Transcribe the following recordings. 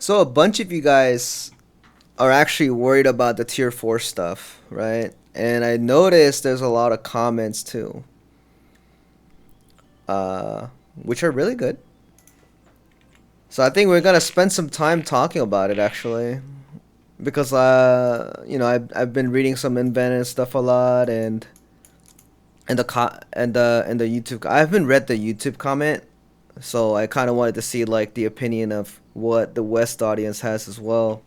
So a bunch of you guys are actually worried about the tier 4 stuff, right? And I noticed there's a lot of comments too, uh, which are really good. So I think we're gonna spend some time talking about it actually, because I've been reading some invent and stuff a lot, and the YouTube. I haven't read the YouTube comment, so I kind of wanted to see like the opinion of what the West audience has as well.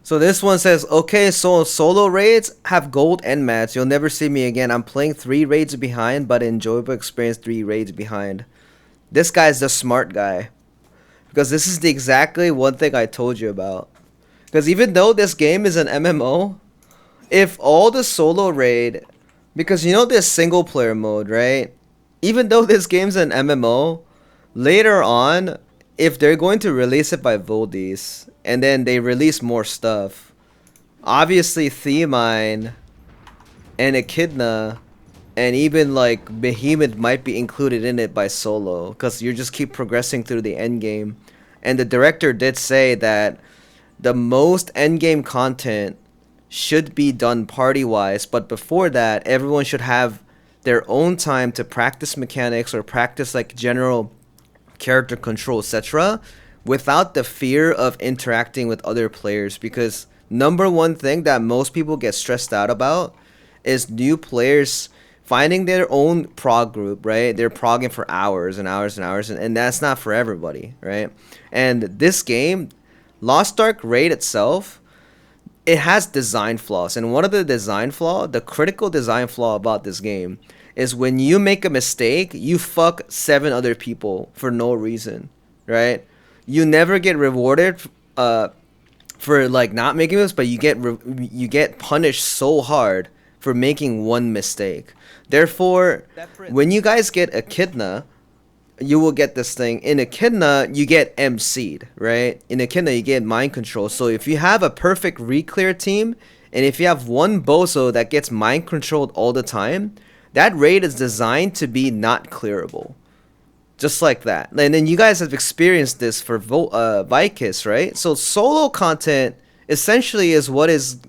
So this one says, okay, so solo raids have gold and mats. You'll never see me again. I'm playing 3 raids behind, but enjoyable experience 3 raids behind. This guy's the smart guy. Because this is the exactly one thing I told you about. Because even though this game is an MMO, if all the solo raid, because you know this single player mode, right? Even though this game's an MMO, later on, if they're going to release it by Voldies, and then they release more stuff, obviously Themine and Echidna and even like Behemoth might be included in it by solo, because you just keep progressing through the end game. And the director did say that the most end game content should be done party wise, but before that everyone should have their own time to practice mechanics or practice like general character control, etc., without the fear of interacting with other players. Because number one thing that most people get stressed out about is new players finding their own prog group, right? They're progging for hours and hours and hours, and that's not for everybody, right? And this game, Lost Ark Raid itself, it has design flaws, and one of the critical design flaw about this game is when you make a mistake, you fuck 7 other people for no reason, right? You never get rewarded for like not making this, but you get punished so hard for making one mistake. Therefore, when you guys get Echidna, you will get this thing. In Echidna, you get MC'd, right? In Echidna, you get mind control. So if you have a perfect reclear team, and if you have one bozo that gets mind controlled all the time, that raid is designed to be not clearable. Just like that. And then you guys have experienced this for Vicus, right? So solo content essentially is what is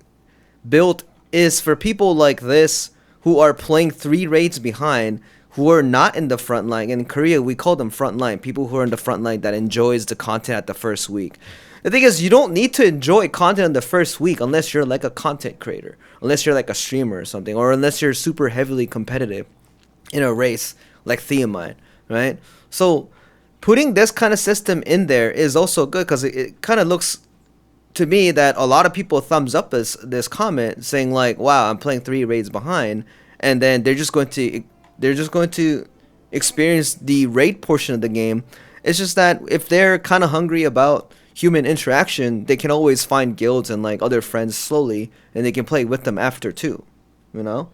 built is for people like this who are playing 3 raids behind, who are not in the front line. In Korea, we call them front line. People who are in the front line that enjoys the content at the first week. The thing is, you don't need to enjoy content in the first week unless you're like a content creator, unless you're like a streamer or something, or unless you're super heavily competitive in a race like Theomine, right? So putting this kind of system in there is also good, because it kind of looks to me that a lot of people thumbs up this comment saying like, wow, I'm playing 3 raids behind, and then they're just going to experience the raid portion of the game. It's just that if they're kind of hungry about human interaction, they can always find guilds and like other friends slowly, and they can play with them after too, you know.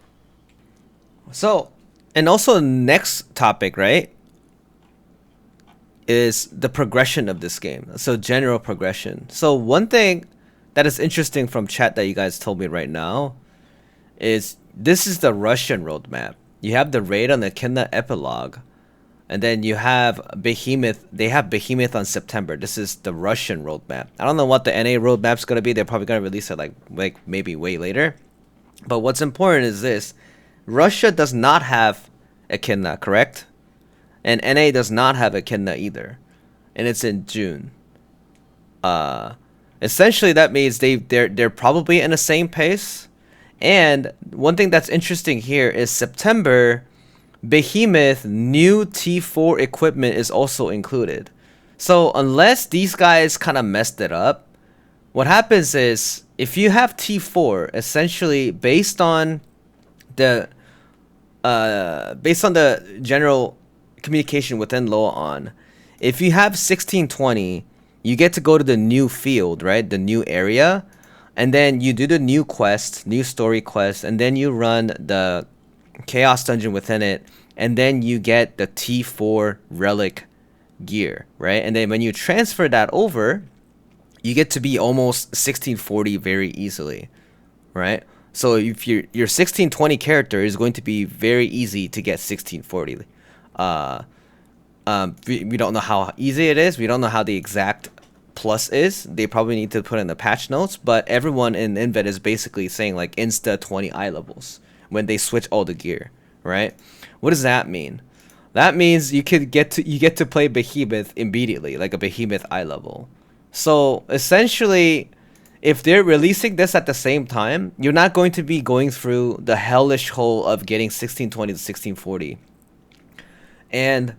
So, and also next topic, right, is the progression of this game. So general progression. So one thing that is interesting from chat that you guys told me right now is this is the Russian roadmap. You have the raid on the Echidna epilogue, and then you have Behemoth. They have Behemoth on September. This is the Russian roadmap. I don't know what the NA roadmap's gonna be. They're probably gonna release it like maybe way later. But what's important is this: Russia does not have Echidna, correct? And NA does not have Echidna either, and it's in June. Essentially that means they're probably in the same pace. And one thing that's interesting here is September, Behemoth new T4 equipment is also included. So unless these guys kind of messed it up, what happens is if you have T4, essentially based on the general communication within Loan, if you have 1620, you get to go to the new field, right? The new area. And then you do the new quest, new story quest, and then you run the chaos dungeon within it, and then you get the T4 relic gear, right? And then when you transfer that over, you get to be almost 1640 very easily, right? So if your 1620 character is going to be very easy to get 1640. We don't know how easy it is. We don't know how the exact plus is. They probably need to put in the patch notes, but everyone in Invet is basically saying like insta 20 eye levels when they switch all the gear, right? What does that mean? That means you get to play Behemoth immediately, like a Behemoth eye level. So essentially, if they're releasing this at the same time, you're not going to be going through the hellish hole of getting 1620 to 1640. And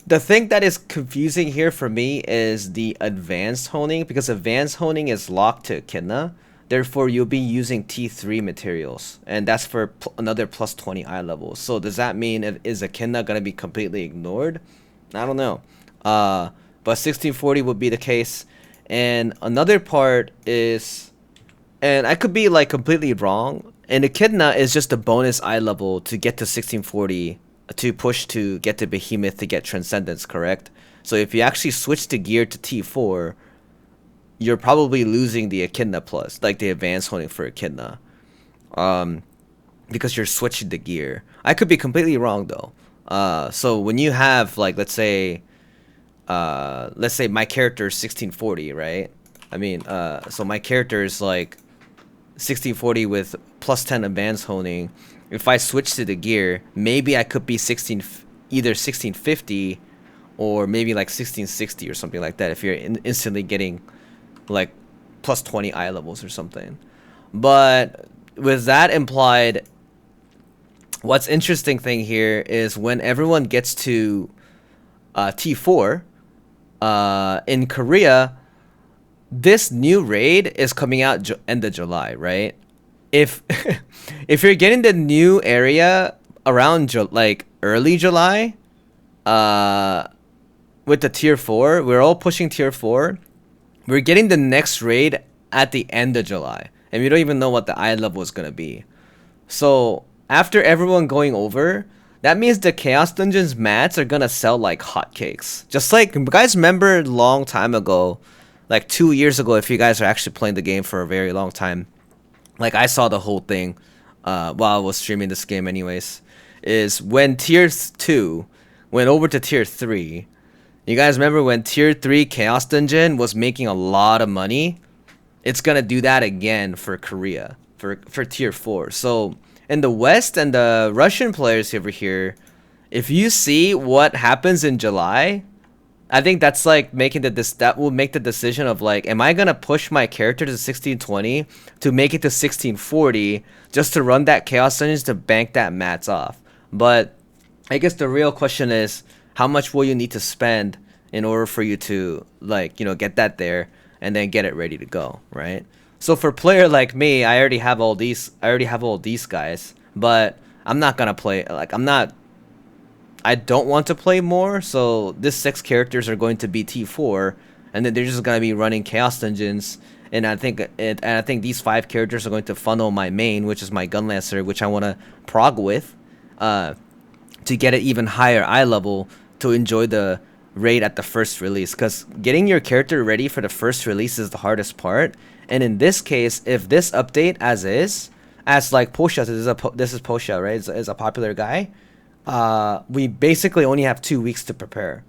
the thing that is confusing here for me is the advanced honing, because advanced honing is locked to Echidna. Therefore, you'll be using T3 materials, and that's for another plus 20 eye levels. So does that mean is Echidna gonna be completely ignored? I don't know. But 1640 would be the case. And another part is, and I could be like completely wrong, and Echidna is just a bonus eye level to get to 1640 to push to get to Behemoth to get Transcendence, correct? So if you actually switch the gear to T4, you're probably losing the Echidna plus, like the advanced honing for Echidna. Because you're switching the gear. I could be completely wrong though. So when you have like let's say my character is 1640, right? I mean, so my character is like 1640 with plus 10 advanced honing. If I switch to the gear, maybe I could be either 1650 or maybe like 1660 or something like that if you're instantly getting like plus 20 eye levels or something. But with that implied, what's interesting thing here is when everyone gets to T4 in Korea, this new raid is coming out end of July, right? If if you're getting the new area around like early July, with the tier 4, we're all pushing tier 4. We're getting the next raid at the end of July, and we don't even know what the eye level is gonna be. So after everyone going over, that means the Chaos Dungeons mats are gonna sell like hotcakes. Just like, you guys remember a long time ago, like 2 years ago, if you guys are actually playing the game for a very long time, like I saw the whole thing while I was streaming this game anyways, is when tier 2 went over to tier 3. You guys remember when tier 3 Chaos Dungeon was making a lot of money? It's gonna do that again for Korea, for tier 4. So in the West and the Russian players over here, if you see what happens in July, I think that's like making that will make the decision of like, am I gonna push my character to 1620 to make it to 1640 just to run that Chaos Dungeons to bank that mats off? But I guess the real question is, how much will you need to spend in order for you to like, you know, get that there and then get it ready to go, right? So for a player like me, I already have all these guys, but I'm not gonna play, like I don't want to play more, so this 6 characters are going to be T4, and then they're just gonna be running Chaos Dungeons, and I think these 5 characters are going to funnel my main, which is my Gunlancer, which I want to prog with, to get an even higher eye level to enjoy the raid at the first release. Because getting your character ready for the first release is the hardest part, and in this case, if this update as like Posha, this is Posha, right? Is a popular guy. We basically only have 2 weeks to prepare.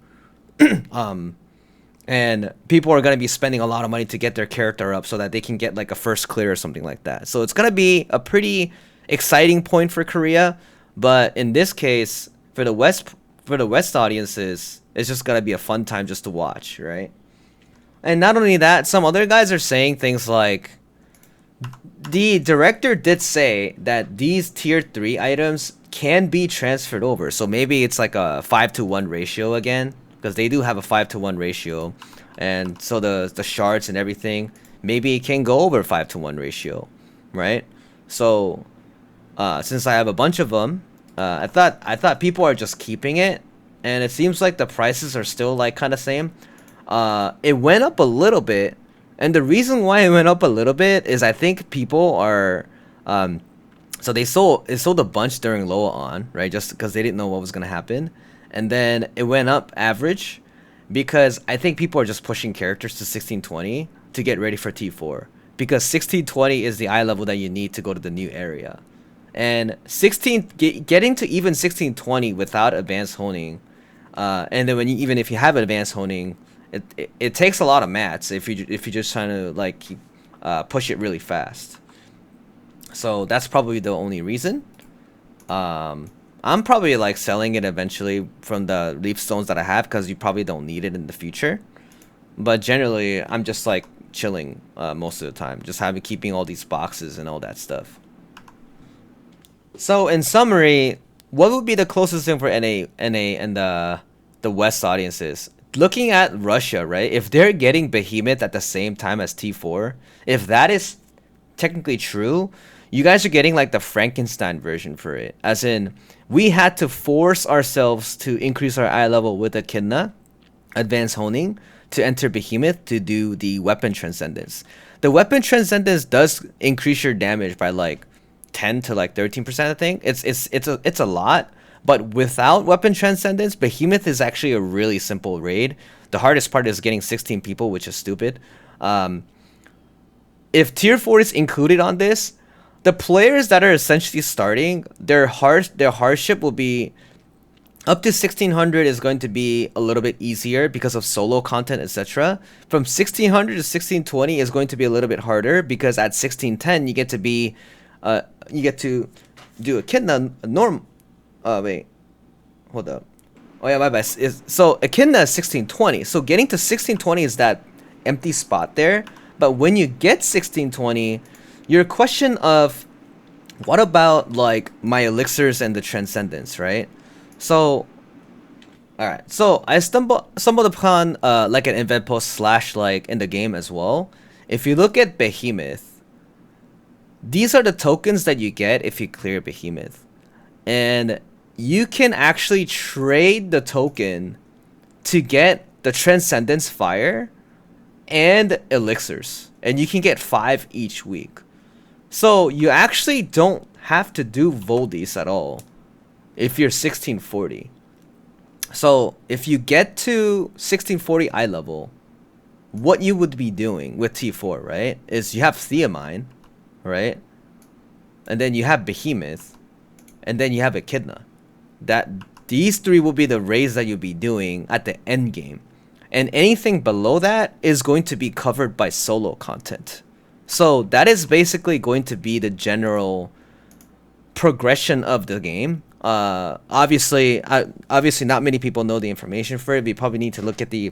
And people are going to be spending a lot of money to get their character up so that they can get like a first clear or something like that. So it's going to be a pretty exciting point for Korea. But in this case, for the West audiences, it's just going to be a fun time just to watch, right? And not only that, some other guys are saying things like, the director did say that these tier 3 items can be transferred over. So maybe it's like a 5-to-1 ratio again, because they do have a 5-to-1 ratio. And so the shards and everything, maybe it can go over 5-to-1 ratio, right? So since I have a bunch of them, I thought people are just keeping it, and it seems like the prices are still like kind of same. It went up a little bit, and the reason why it went up a little bit is I think people are so it sold a bunch during Loa on, right? Just because they didn't know what was gonna happen, and then it went up average because I think people are just pushing characters to 1620 to get ready for T4, because 1620 is the eye level that you need to go to the new area, and getting to even 1620 without advanced honing, and then even if you have advanced honing, It takes a lot of mats if you're just trying to like keep push it really fast. So that's probably the only reason. I'm probably like selling it eventually from the leaf stones that I have because you probably don't need it in the future. But generally, I'm just like chilling most of the time, just keeping all these boxes and all that stuff. So in summary, what would be the closest thing for NA, and the West audiences? Looking at Russia, right? If they're getting Behemoth at the same time as T4, if that is technically true, you guys are getting like the Frankenstein version for it. As in, we had to force ourselves to increase our eye level with Echidna, Advanced Honing, to enter Behemoth to do the Weapon Transcendence. The Weapon Transcendence does increase your damage by like 10 to like 13%, I think. It's a lot, but without Weapon Transcendence, Behemoth is actually a really simple raid. The hardest part is getting 16 people, which is stupid. If tier 4 is included on this, the players that are essentially starting, their hardship will be up to 1600 is going to be a little bit easier because of solo content, etc. From 1600 to 1620 is going to be a little bit harder because at 1610 you get to do Echidna norm. Wait, hold up. Oh yeah, my bad. So Echidna is 1620. So getting to 1620 is that empty spot there. But when you get 1620, your question of what about like my elixirs and the transcendence, right? So, alright. So I stumbled upon like an event post slash like in the game as well. If you look at Behemoth, these are the tokens that you get if you clear Behemoth. And you can actually trade the token to get the Transcendence Fire and elixirs. And you can get 5 each week. So you actually don't have to do Voldis at all if you're 1640. So if you get to 1640 eye level, what you would be doing with T4, right, is you have Theamine, right? And then you have Behemoth, and then you have Echidna. These 3 will be the raids that you'll be doing at the end game. And anything below that is going to be covered by solo content. So that is basically going to be the general progression of the game. Obviously not many people know the information for it. We probably need to look at the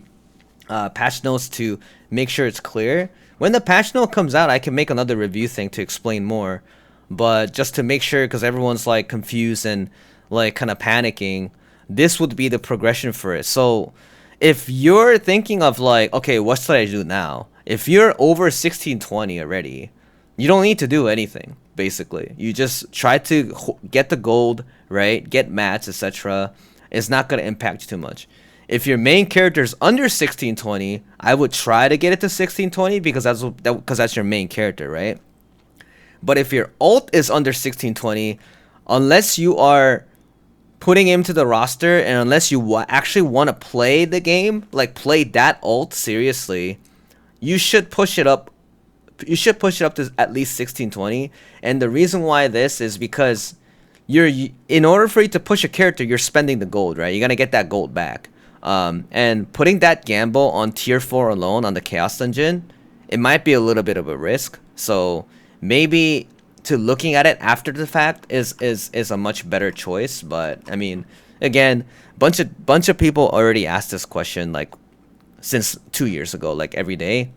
patch notes to make sure it's clear. When the patch note comes out, I can make another review thing to explain more. But just to make sure, because everyone's like confused and like kind of panicking, this would be the progression for it. So if you're thinking of like, okay, what should I do now? If you're over 1620 already, you don't need to do anything, basically. You just try to get the gold, right? Get mats, etc. It's not going to impact you too much. If your main character is under 1620, I would try to get it to 1620 because that's your main character, right? But if your ult is under 1620, unless you are putting him to the roster and unless you actually want to play the game, like play that ult seriously, you should push it up. You should push it up to at least 1620. And the reason why this is because in order for you to push a character, you're spending the gold, right? You're gonna get that gold back. And putting that gamble on tier 4 alone on the Chaos Dungeon, it might be a little bit of a risk. So maybe to looking at it after the fact is a much better choice. But I mean, again, bunch of people already asked this question like since 2 years ago, like every day.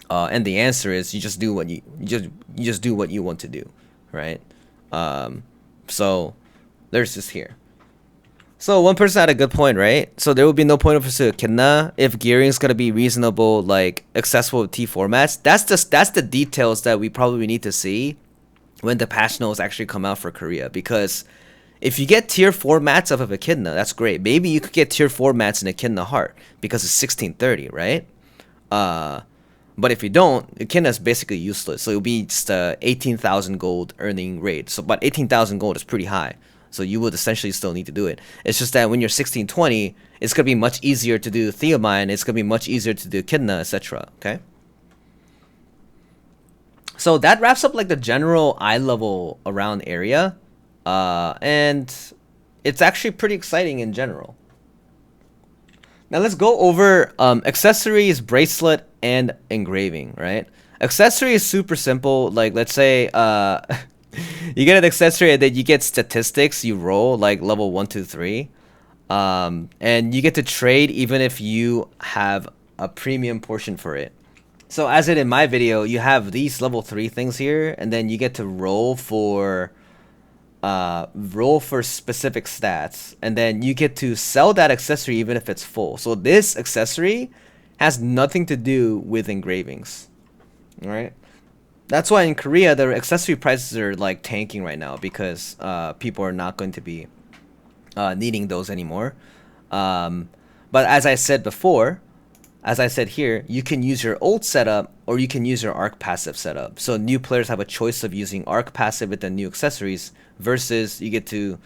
And the answer is you just do what you just do what you want to do, right? So there's this here. So one person had a good point, right? So there will be no point of pursuit Echidna if gearing is gonna be reasonable, like accessible with T formats. That's the details that we probably need to see when the patch notes actually come out for Korea. Because if you get tier 4 mats of Echidna, that's great. Maybe you could get tier 4 mats in Echidna Heart because it's 1630, right? But if you don't, Echidna is basically useless. So it'll be just 18,000 gold earning raid. So, but 18,000 gold is pretty high. So you would essentially still need to do it. It's just that when you're 1620, it's going to be much easier to do Theamine. It's going to be much easier to do Echidna, etc. Okay? So that wraps up like the general eye level around area. And it's actually pretty exciting in general. Now let's go over accessories, bracelet, and engraving, right? Accessory is super simple. Like, let's say you get an accessory and then you get statistics you roll, like level 1, 2, 3. And you get to trade even if you have a premium portion for it. So as in my video, you have these level 3 things here, and then you get to roll for specific stats, and then you get to sell that accessory even if it's full. So this accessory has nothing to do with engravings. All right, that's why in Korea the accessory prices are like tanking right now, because people are not going to be needing those anymore. But as I said before, as I said here, you can use your old setup or you can use your arc passive setup. So new players have a choice of using arc passive with the new accessories versus you get to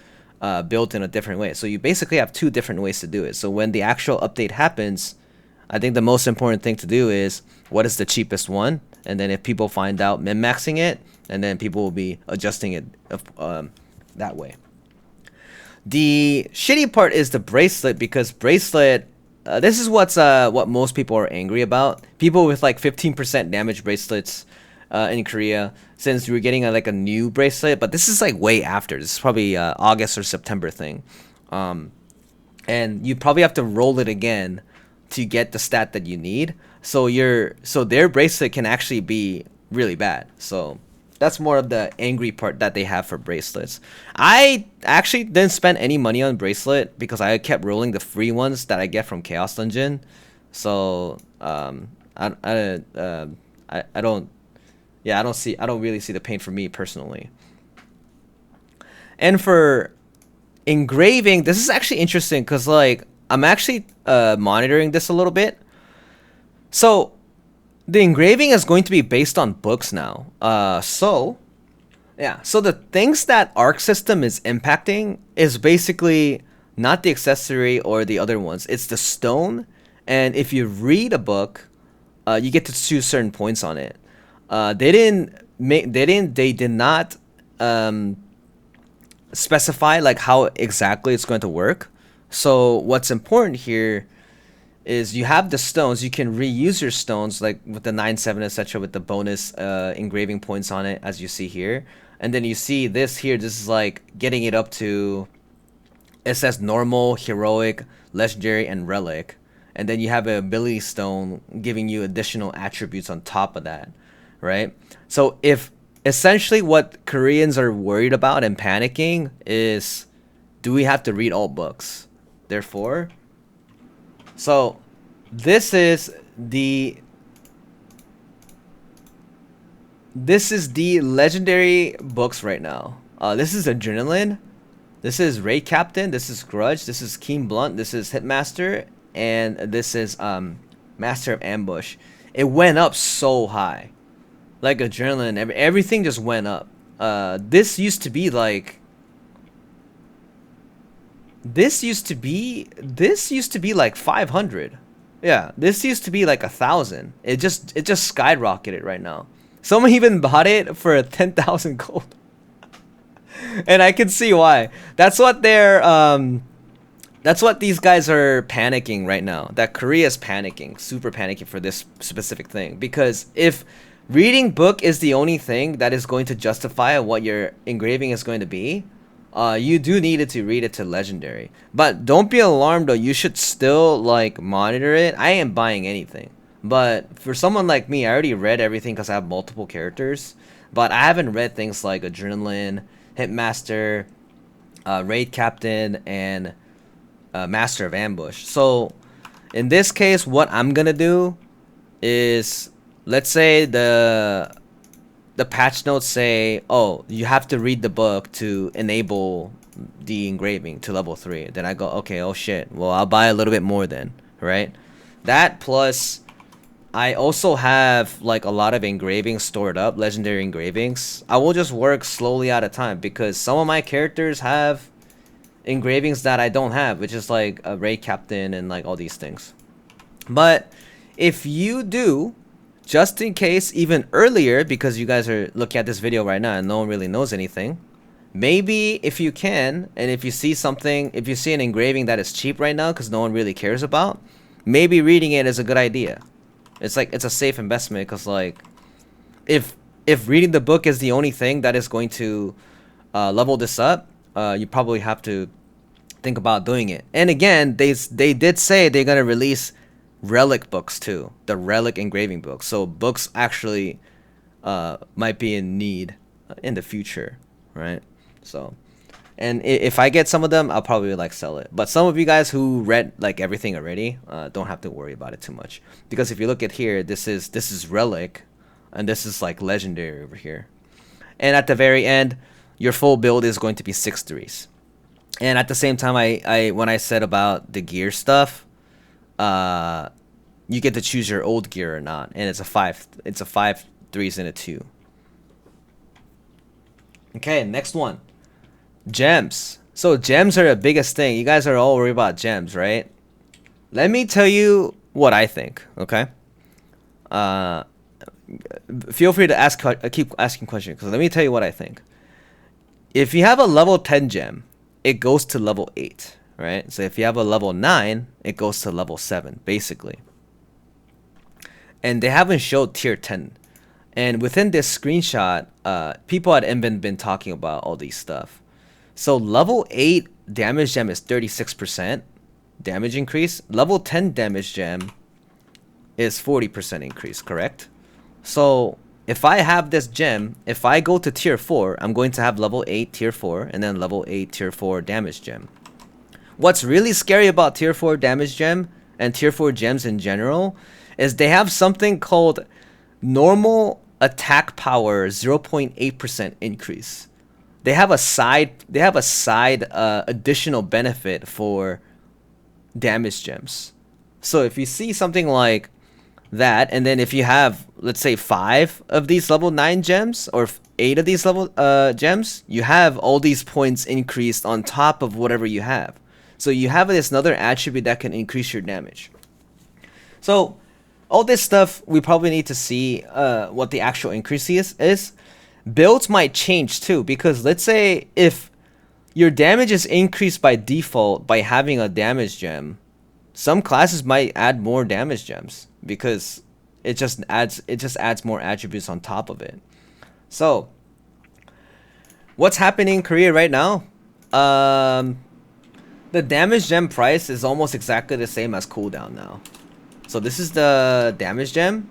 build in a different way. So you basically have two different ways to do it. So when the actual update happens, I think the most important thing to do is what is the cheapest one, and then if people find out, min-maxing it, and then people will be adjusting it that way. The shitty part is the bracelet, because bracelet, this is what most people are angry about. People with like 15% damage bracelets in Korea, since we're getting like a new bracelet, but this is like way after. This is probably August or September thing, and you probably have to roll it again to get the stat that you need. So their bracelet can actually be really bad. So that's more of the angry part that they have for bracelets. I actually didn't spend any money on bracelet because I kept rolling the free ones that I get from Chaos Dungeon. So I don't really see the pain for me personally. And for engraving, this is actually interesting because like I'm actually monitoring this a little bit. So the engraving is going to be based on books now. So the things that Arc system is impacting is basically not the accessory or the other ones. It's the stone, and if you read a book, you get to choose certain points on it. They did not specify like how exactly it's going to work. So what's important here is you have the stones. You can reuse your stones, like with the 9/7, etc., with the bonus engraving points on it, as you see here. And then you see this here. This is like getting it up to, it says normal, heroic, legendary, and relic. And then you have an ability stone giving you additional attributes on top of that, right? So if essentially what Koreans are worried about and panicking is, do we have to read all books? Therefore, so this is the legendary books right now. This is Adrenaline, this is Raid Captain, this is Grudge, this is Keen Blunt, this is Hitmaster, and this is Master of Ambush. It went up so high, like Adrenaline, everything just went up. This used to be like like 500. Yeah, this used to be like 1,000. It just skyrocketed right now. Someone even bought it for 10,000 gold. And I can see why. That's what these guys are panicking right now. That Korea's panicking, super panicking for this specific thing. Because if reading book is the only thing that is going to justify what your engraving is going to be, you do need it to read it to legendary. But don't be alarmed though, you should still like monitor it. I ain't buying anything. But for someone like me, I already read everything because I have multiple characters. But I haven't read things like Adrenaline, Hitmaster, Raid Captain, and Master of Ambush. So in this case, what I'm gonna do is, let's say the patch notes say, oh, you have to read the book to enable the engraving to level 3. Then I go, okay, oh shit, well, I'll buy a little bit more then, right? That plus I also have like a lot of engravings stored up, legendary engravings. I will just work slowly at a time because some of my characters have engravings that I don't have, which is like a Raid Captain and like all these things. But if you do, just in case, even earlier, because you guys are looking at this video right now and no one really knows anything, maybe if you can, and if you see something, if you see an engraving that is cheap right now because no one really cares about, maybe reading it is a good idea. It's like it's a safe investment because like if reading the book is the only thing that is going to level this up, you probably have to think about doing it. And again, they did say they're gonna release relic books too, the relic engraving books. So books actually might be in need in the future, right? So, and if I get some of them, I'll probably like sell it. But some of you guys who read like everything already, don't have to worry about it too much, because if you look at here, this is relic, and this is like legendary over here. And at the very end, your full build is going to be 6/3s. And at the same time, I when I said about the gear stuff, you get to choose your old gear or not, and it's a 5 3s and a 2. Okay, next one. Gems. So gems are the biggest thing. You guys are all worried about gems, right? Let me tell you what I think, okay? Feel free to keep asking questions, because let me tell you what I think. If you have a level 10 gem, it goes to level 8, right? So if you have a level 9, it goes to level 7, basically. And they haven't showed tier 10. And within this screenshot, people at Inven been talking about all these stuff. So level 8 damage gem is 36% damage increase. Level 10 damage gem is 40% increase, correct? So if I have this gem, if I go to tier 4, I'm going to have level 8 tier 4 and then level 8 tier 4 damage gem. What's really scary about tier 4 damage gem and tier 4 gems in general is they have something called normal attack power 0.8% increase. They have a side additional benefit for damage gems. So if you see something like that, and then if you have, let's say, 5 of these level 9 gems or 8 of these level gems, you have all these points increased on top of whatever you have. So you have this another attribute that can increase your damage. So all this stuff, we probably need to see what the actual increase is. Builds might change too, because let's say if your damage is increased by default by having a damage gem, some classes might add more damage gems because it just adds more attributes on top of it. So what's happening in Korea right now? The damage gem price is almost exactly the same as cooldown now. So this is the damage gem,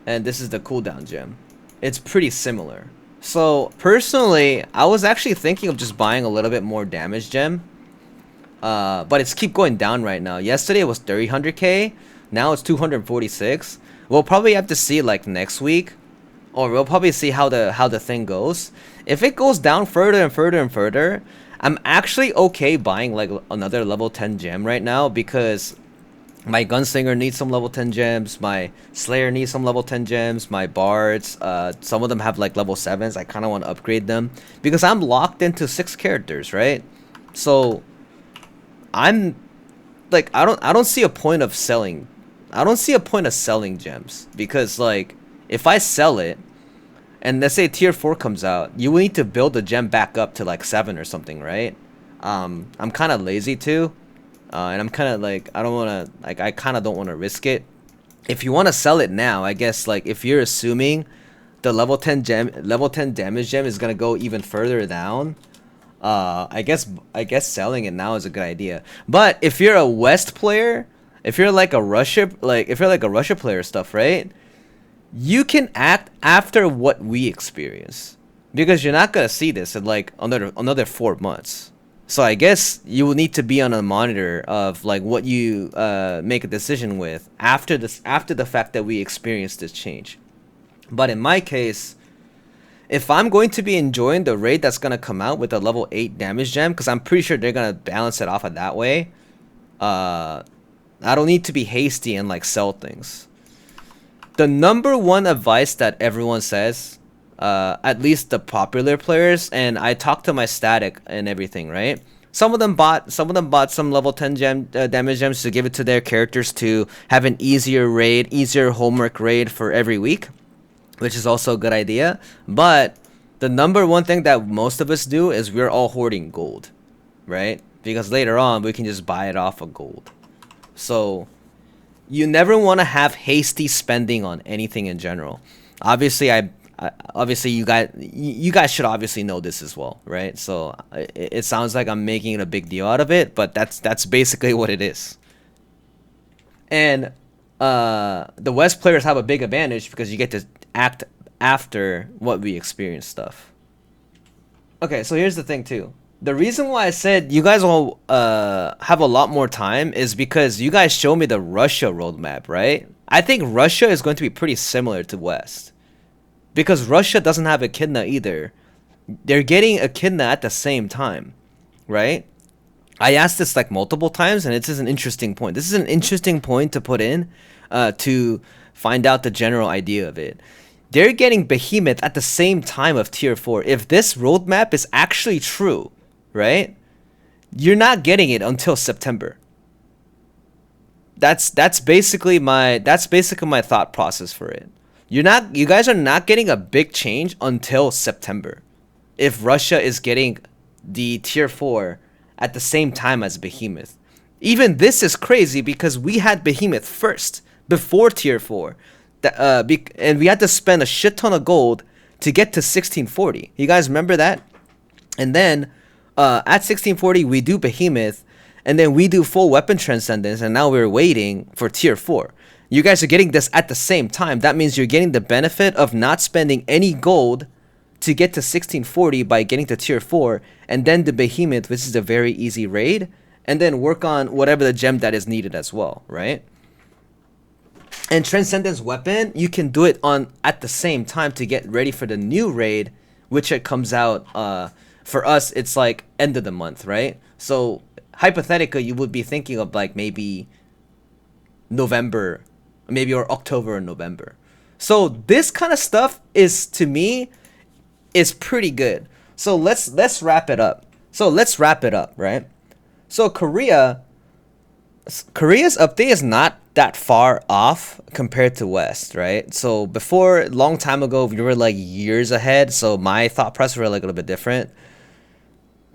and this is the cooldown gem. It's pretty similar. So personally, I was actually thinking of just buying a little bit more damage gem, but it's keep going down right now. Yesterday it was 300k, now it's 246. We'll probably have to see like next week, or we'll probably see how the thing goes. If it goes down further and further and further, I'm actually okay buying like another level 10 gem right now, because my Gunslinger needs some level 10 gems, my Slayer needs some level 10 gems, my Bards, some of them have like level 7s. I kind of want to upgrade them because I'm locked into 6 characters, right? So I'm like, I don't see a point of selling. I don't see a point of selling gems, because like if I sell it and let's say tier 4 comes out, you will need to build the gem back up to like 7 or something, right? I'm kind of lazy too. And I'm kind of like, I kind of don't want to risk it. If you want to sell it now, I guess like if you're assuming the level 10 damage gem is going to go even further down, I guess selling it now is a good idea. But if you're a West player, if you're like a Russia player stuff, right? You can act after what we experience, because you're not going to see this in like another 4 months. So I guess you will need to be on a monitor of like what you make a decision with after the fact that we experienced this change. But in my case, if I'm going to be enjoying the raid that's gonna come out with a level 8 damage gem, because I'm pretty sure they're gonna balance it off of that way, I don't need to be hasty and like sell things. The number one advice that everyone says, at least the popular players, and I talked to my static and everything, right? Some of them bought some level 10 damage gems to give it to their characters to have an easier homework raid for every week, which is also a good idea. But the number one thing that most of us do is we're all hoarding gold, right? Because later on we can just buy it off of gold. So you never want to have hasty spending on anything in general. Obviously, obviously you guys should obviously know this as well, right? So it sounds like I'm making a big deal out of it, but that's basically what it is. And the West players have a big advantage because you get to act after what we experience stuff. Okay, so here's the thing too. The reason why I said you guys will have a lot more time is because you guys show me the Russia roadmap, right? I think Russia is going to be pretty similar to West. Because Russia doesn't have Echidna either. They're getting Echidna at the same time, right? I asked this like multiple times, and it's just an interesting point. This is an interesting point to put in to find out the general idea of it. They're getting Behemoth at the same time of Tier 4. If this roadmap is actually true, right? You're not getting it until September. That's basically my thought process for it. You guys are not getting a big change until September. If Russia is getting the Tier 4 at the same time as Behemoth. Even this is crazy because we had Behemoth first before Tier 4. And we had to spend a shit ton of gold to get to 1640. You guys remember that? And then at 1640 we do Behemoth, and then we do full weapon transcendence, and now we're waiting for Tier 4. You guys are getting this at the same time. That means you're getting the benefit of not spending any gold to get to 1640 by getting to Tier 4, and then the Behemoth, which is a very easy raid, and then work on whatever the gem that is needed as well, right? And Transcendence Weapon, you can do it on at the same time to get ready for the new raid, which it comes out, for us, it's like end of the month, right? So hypothetically, you would be thinking of like maybe November, maybe or October or November. So this kind of stuff is, to me, is pretty good. So let's wrap it up. Right? So Korea's update is not that far off compared to West, right? So before, long time ago, we were like years ahead, so my thought process were like a little bit different.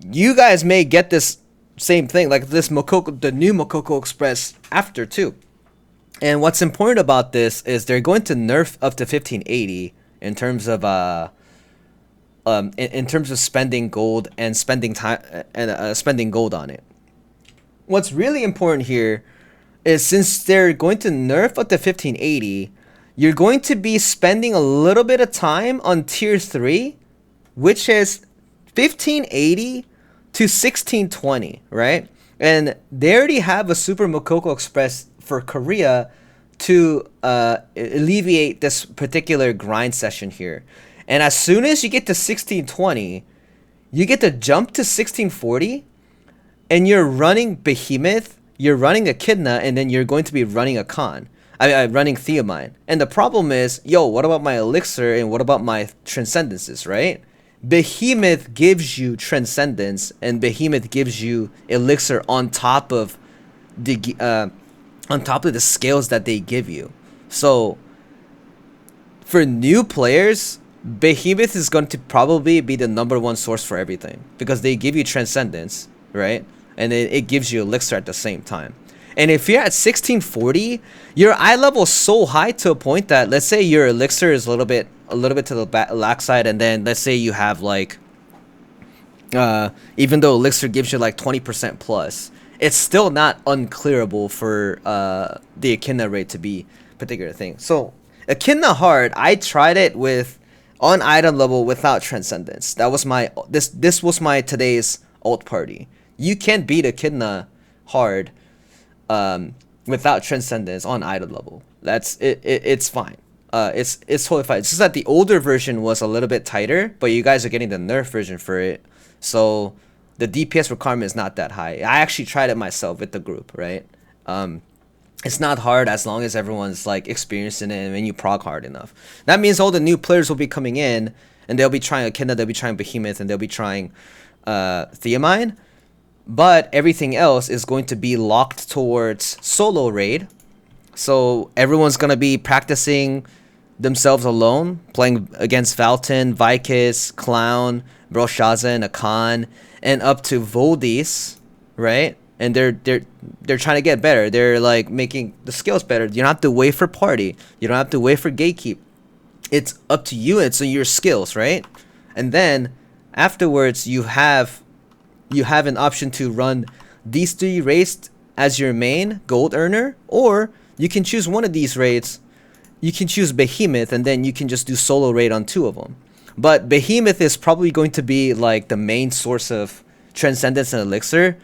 You guys may get this same thing, like this the new Mokoko Express after too. And what's important about this is they're going to nerf up to 1580 in terms of in terms of spending gold and spending time and spending gold on it. What's really important here is since they're going to nerf up to 1580, you're going to be spending a little bit of time on Tier 3, which is 1580 to 1620, right? And they already have a Super Mokoko Express for Korea to alleviate this particular grind session here. And as soon as you get to 1620, you get to jump to 1640, and you're running Behemoth, you're running Echidna, and then you're going to be running a running Theomine. And the problem is, what about my Elixir and what about my Transcendences, right? Behemoth gives you Transcendence, and Behemoth gives you Elixir on top of the scales that they give you. So for new players, Behemoth is going to probably be the #1 source for everything because they give you Transcendence, right? And it gives you Elixir at the same time. And if you're at 1640, your eye level is so high to a point that, let's say your Elixir is a little bit to the back side, and then let's say you have like, even though Elixir gives you like 20% plus, it's still not unclearable for the Echidna raid to be a particular thing. So Echidna hard, I tried it with on item level without Transcendence. That was my this was my today's ult party. You can beat Echidna hard without Transcendence on item level. That's it. It's fine. It's totally fine. It's just that the older version was a little bit tighter, but you guys are getting the nerf version for it, so the DPS requirement is not that high. I actually tried it myself with the group, right? It's not hard as long as everyone's like experiencing it and when you prog hard enough. That means all the new players will be coming in and they'll be trying Echidna, they'll be trying Behemoth, and they'll be trying Theomine. But everything else is going to be locked towards solo raid. So everyone's going to be practicing themselves alone, playing against Valton, Vikis, Clown, Broshaza, and Akan, and up to Voldis, right? And they're trying to get better. They're like making the skills better. You don't have to wait for party. You don't have to wait for gatekeep. It's up to you. It's your skills, right? And then afterwards, you have an option to run these 3 raids as your main gold earner, or you can choose one of these raids. You can choose Behemoth, and then you can just do solo raid on 2 of them. But Behemoth is probably going to be like the main source of Transcendence and Elixir,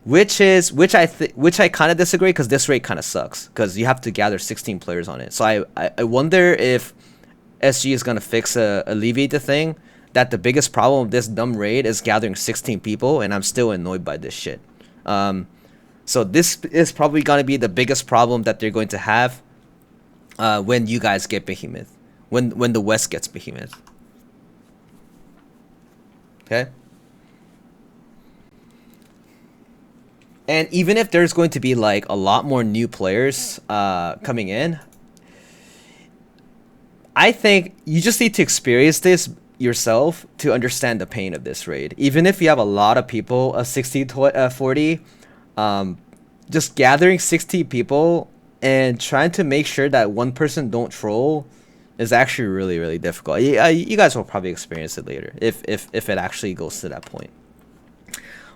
which I kind of disagree, because this raid kind of sucks, because you have to gather 16 players on it. So I wonder if SG is gonna alleviate the thing that the biggest problem of this dumb raid is gathering 16 people, and I'm still annoyed by this shit. So this is probably gonna be the biggest problem that they're going to have when you guys get Behemoth, when the West gets Behemoth. Okay. And even if there's going to be like a lot more new players coming in, I think you just need to experience this yourself to understand the pain of this raid. Even if you have a lot of people, 40, just gathering 60 people and trying to make sure that one person don't troll is actually really, really difficult. You guys will probably experience it later if it actually goes to that point.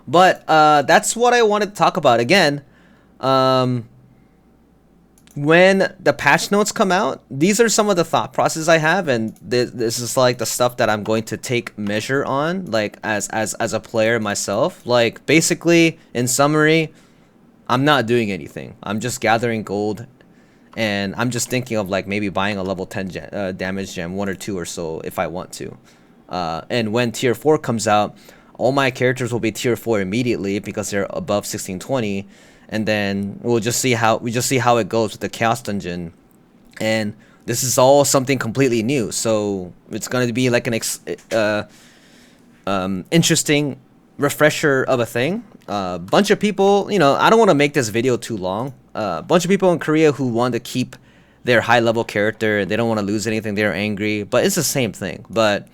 But that's what I wanted to talk about. Again, when the patch notes come out, these are some of the thought process I have, and this is like the stuff that I'm going to take measure on, like as a player myself. Like basically, in summary, I'm not doing anything. I'm just gathering gold, and I'm just thinking of like maybe buying a level 10 damage gem, 1 or 2 or so if I want to. And when tier 4 comes out, all my characters will be tier 4 immediately because they're above 1620, and then we'll just see how it goes with the Chaos Dungeon. And this is all something completely new, so it's going to be like an interesting refresher of a thing. Bunch of people, I don't want to make this video too long. Bunch of people in Korea who want to keep their high level character, they don't want to lose anything, they're angry, but it's the same thing. But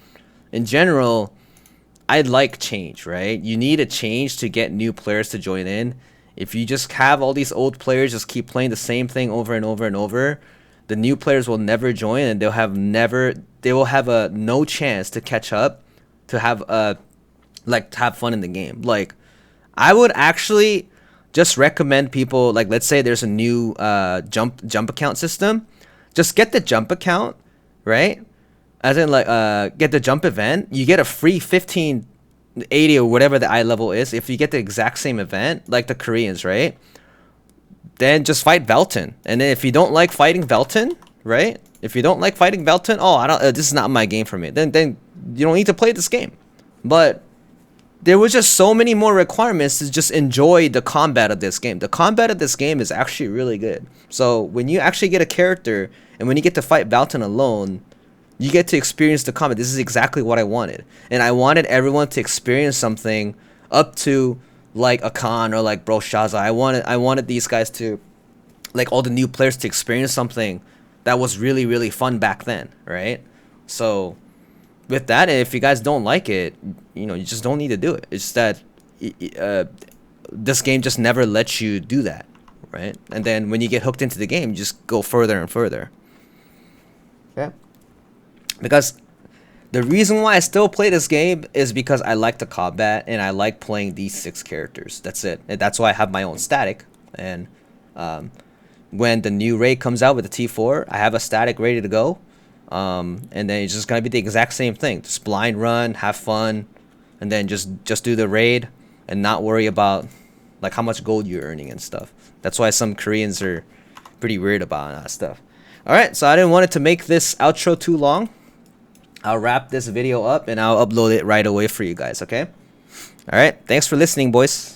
in general, I like change, right? You need a change to get new players to join in. If you just have all these old players just keep playing the same thing over and over and over, the new players will never join, and they will have no chance to catch up, to have fun in the game. Like, I would actually just recommend people, like, let's say there's a new jump account system, just get the jump account, right? As in, like, get the jump event. You get a free 1580 or whatever the eye level is if you get the exact same event, like the Koreans, right? Then just fight Velton. And then if you don't like fighting Velton, right? If you don't like fighting Velton, this is not my game for me. Then you don't need to play this game. But there was just so many more requirements to just enjoy the combat of this game. The combat of this game is actually really good. So when you actually get a character and when you get to fight Velton alone, you get to experience the combat. This is exactly what I wanted. And I wanted everyone to experience something up to like Akan or like Broshaza. I wanted these guys to, like, all the new players to experience something that was really, really fun back then, right? So with that, if you guys don't like it, you just don't need to do it. It's that this game just never lets you do that, right? And then when you get hooked into the game, you just go further and further. Yeah. Because the reason why I still play this game is because I like the combat and I like playing these 6 characters. That's it. And that's why I have my own static. And when the new raid comes out with the T4, I have a static ready to go. And then it's just gonna be the exact same thing. Just blind run, have fun, and then just do the raid and not worry about like how much gold you're earning and stuff. That's why some Koreans are pretty weird about that stuff. Alright, so I didn't want it to make this outro too long. I'll wrap this video up and I'll upload it right away for you guys, okay? Alright, thanks for listening, boys.